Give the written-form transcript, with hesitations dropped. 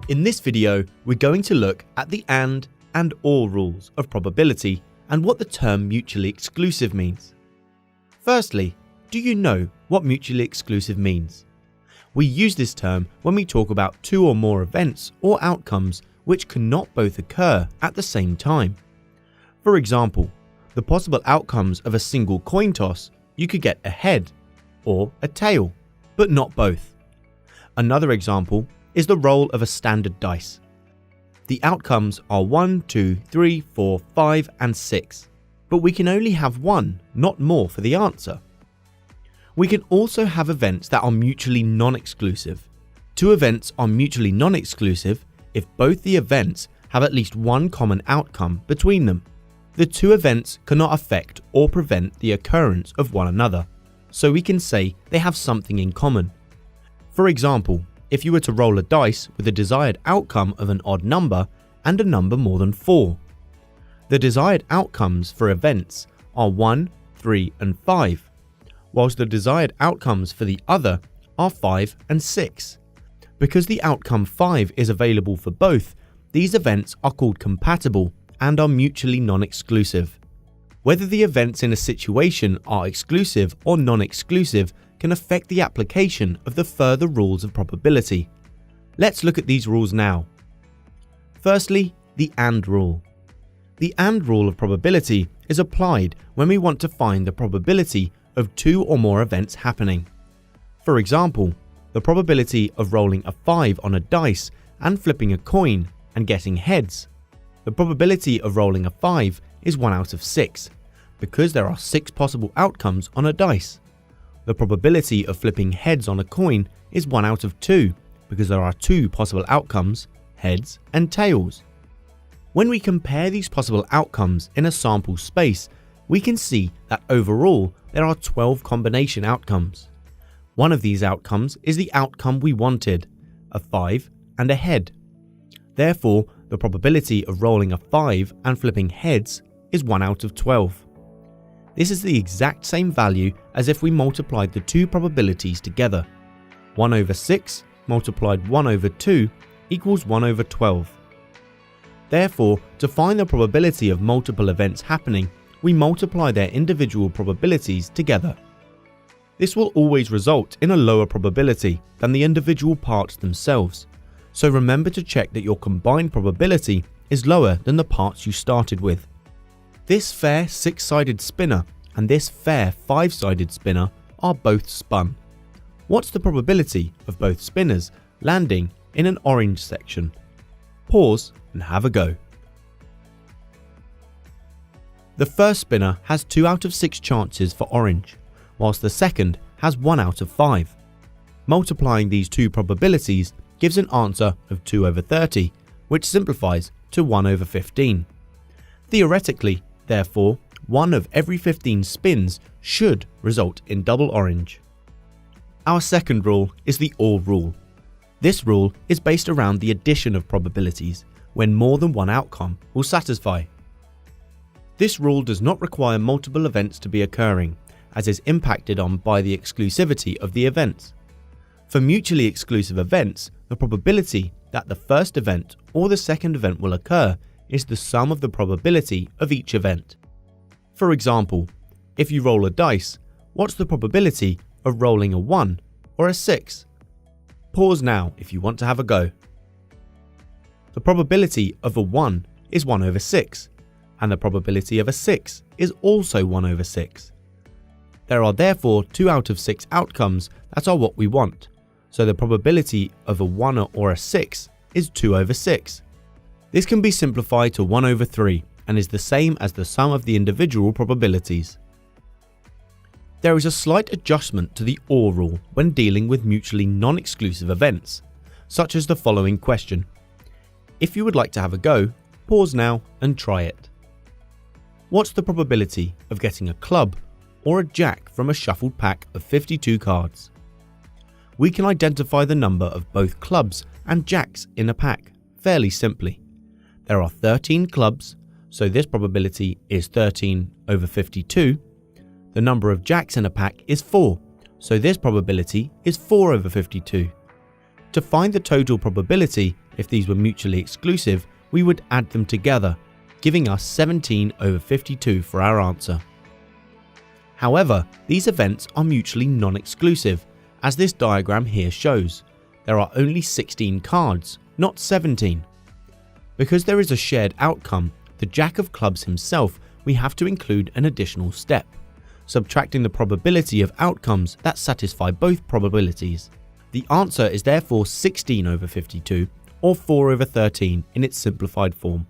In this video, we're going to look at the and or rules of probability and what the term mutually exclusive means. Firstly, do you know what mutually exclusive means? We use this term when we talk about two or more events or outcomes which cannot both occur at the same time. For example, the possible outcomes of a single coin toss, you could get a head or a tail, but not both. Another example is the roll of a standard dice. The outcomes are 1, 2, 3, 4, 5 and 6, but we can only have one, not more, for the answer. We can also have events that are mutually non-exclusive. Two events are mutually non-exclusive if both the events have at least one common outcome between them. The two events cannot affect or prevent the occurrence of one another, so we can say they have something in common. For example, if you were to roll a dice with a desired outcome of an odd number and a number more than 4. The desired outcomes for events are 1, 3 and 5, whilst the desired outcomes for the other are 5 and 6. Because the outcome 5 is available for both, these events are called compatible and are mutually non-exclusive. Whether the events in a situation are exclusive or non-exclusive can affect the application of the further rules of probability. Let's look at these rules now. Firstly, the AND rule. The AND rule of probability is applied when we want to find the probability of two or more events happening. For example, the probability of rolling a 5 on a dice and flipping a coin and getting heads. The probability of rolling a 5 is 1 out of 6, because there are 6 possible outcomes on a dice. The probability of flipping heads on a coin is 1 out of 2, because there are 2 possible outcomes, heads and tails. When we compare these possible outcomes in a sample space, we can see that overall there are 12 combination outcomes. One of these outcomes is the outcome we wanted, a 5 and a head. Therefore, the probability of rolling a 5 and flipping heads is 1 out of 12. This is the exact same value as if we multiplied the two probabilities together. 1 over 6 multiplied 1 over 2 equals 1 over 12. Therefore, to find the probability of multiple events happening, we multiply their individual probabilities together. This will always result in a lower probability than the individual parts themselves, so remember to check that your combined probability is lower than the parts you started with. This fair 6-sided spinner and this fair 5-sided spinner are both spun. What's the probability of both spinners landing in an orange section? Pause and have a go. The first spinner has 2 out of 6 chances for orange, whilst the second has 1 out of 5. Multiplying these two probabilities gives an answer of 2 over 30, which simplifies to 1 over 15. Theoretically, therefore, 1 of every 15 spins should result in double orange. Our second rule is the OR rule. This rule is based around the addition of probabilities when more than one outcome will satisfy. This rule does not require multiple events to be occurring, as is impacted on by the exclusivity of the events. For mutually exclusive events, the probability that the first event or the second event will occur is the sum of the probability of each event. For example, if you roll a dice, what's the probability of rolling a 1 or a 6? Pause now if you want to have a go. The probability of a 1 is 1 over 6, and the probability of a 6 is also 1 over 6. There are therefore 2 out of 6 outcomes that are what we want, so the probability of a 1 or a 6 is 2 over 6. This can be simplified to 1 over 3 and is the same as the sum of the individual probabilities. There is a slight adjustment to the OR rule when dealing with mutually non-exclusive events, such as the following question. If you would like to have a go, pause now and try it. What's the probability of getting a club or a jack from a shuffled pack of 52 cards? We can identify the number of both clubs and jacks in a pack fairly simply. There are 13 clubs, so this probability is 13 over 52. The number of jacks in a pack is 4, so this probability is 4 over 52. To find the total probability, if these were mutually exclusive, we would add them together, giving us 17/52 for our answer. However, these events are mutually non-exclusive, as this diagram here shows. There are only 16 cards, not 17. Because there is a shared outcome, the Jack of Clubs himself, we have to include an additional step, subtracting the probability of outcomes that satisfy both probabilities. The answer is therefore 16/52, or 4/13 in its simplified form.